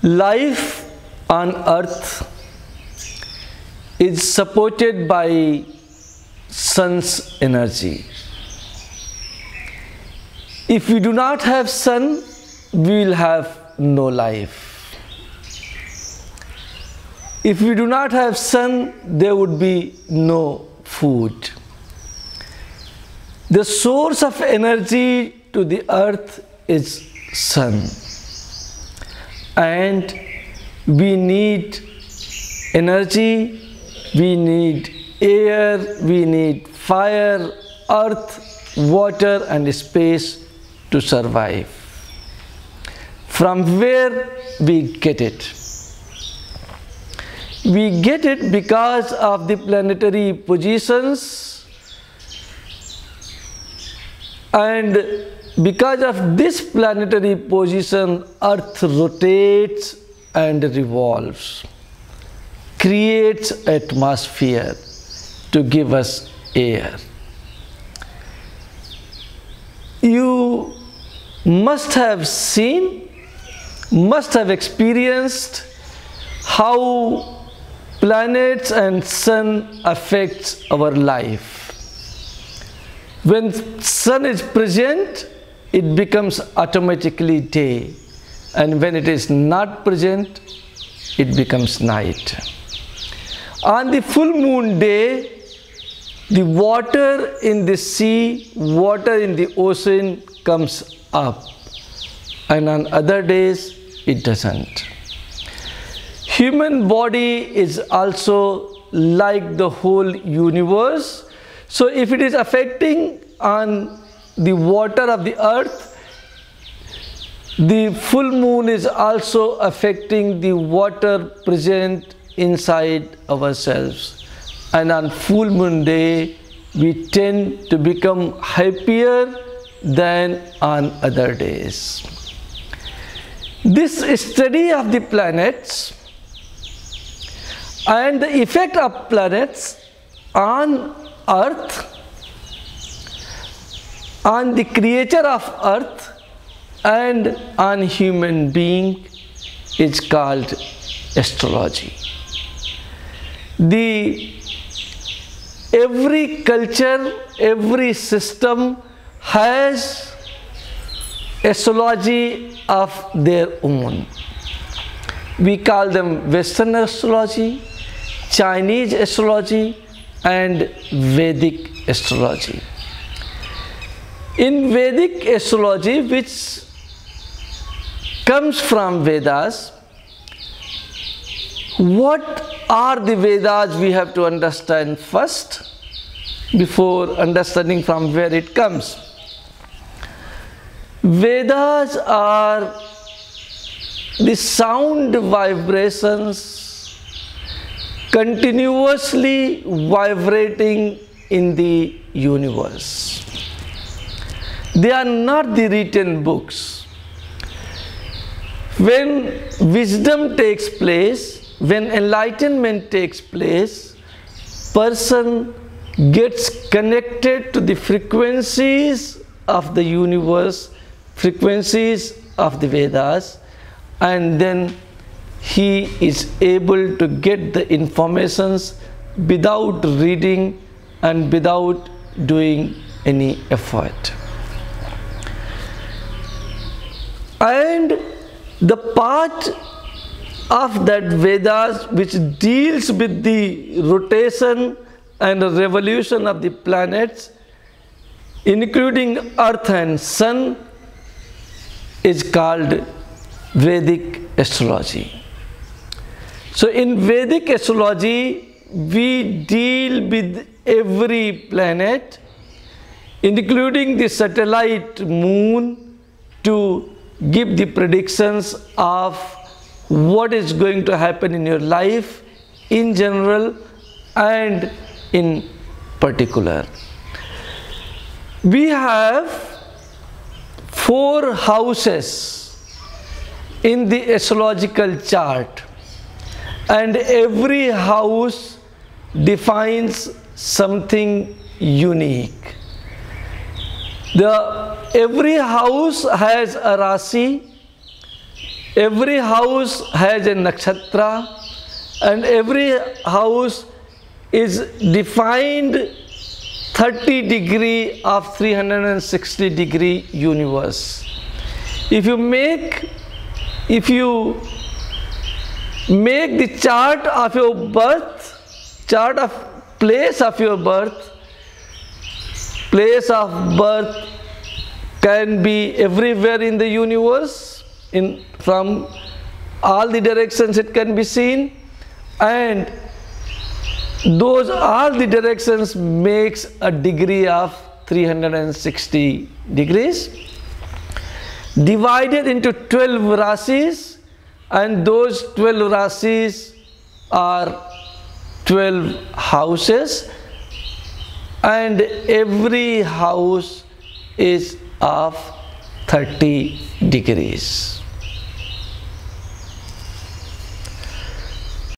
Life on earth is supported by sun's energy. If we do not have sun, we will have no life. If we do not have sun, there would be no food. The source of energy to the earth is sun. And we need energy, we need air, we need fire, earth, water and space to survive. From where we get it? We get it because of the planetary positions, and because of this planetary position, earth rotates and revolves, creates atmosphere to give us air. You must have seen, must have experienced how planets and sun affects our life. When sun is present, it becomes automatically day, and when it is not present, it becomes night. On the full moon day, the water in the sea, water in the ocean comes up, and on other days it doesn't. Human body is also like the whole universe. So if it is affecting on the water of the earth, the full moon is also affecting the water present inside ourselves. And on full moon day, we tend to become happier than on other days. This study of the planets and the effect of planets on earth, on the creature of earth and on human being is called astrology. Every culture, every system has astrology of their own. We call them Western astrology, Chinese astrology and Vedic astrology. In Vedic astrology, which comes from Vedas, what are the Vedas we have to understand first before understanding from where it comes. Vedas are the sound vibrations continuously vibrating in the universe. They are not the written books. When wisdom takes place, when enlightenment takes place, person gets connected to the frequencies of the universe, frequencies of the Vedas, and then he is able to get the informations without reading and without doing any effort. And the part of that Vedas which deals with the rotation and the revolution of the planets, including earth and sun, is called Vedic astrology. So in Vedic astrology, we deal with every planet, including the satellite moon, to give the predictions of what is going to happen in your life in general and in particular. We have 4 houses in the astrological chart, and every house defines something unique. Every house has a Rasi, every house has a nakshatra, and every house is defined 30 degree of 360 degree universe. If you make the chart of your birth, chart of place of your birth, place of birth can be everywhere in the universe, from all the directions it can be seen, and those all the directions makes a degree of 360 degrees, divided into 12 rasis, and those 12 rasis are 12 houses, and every house is of 30 degrees.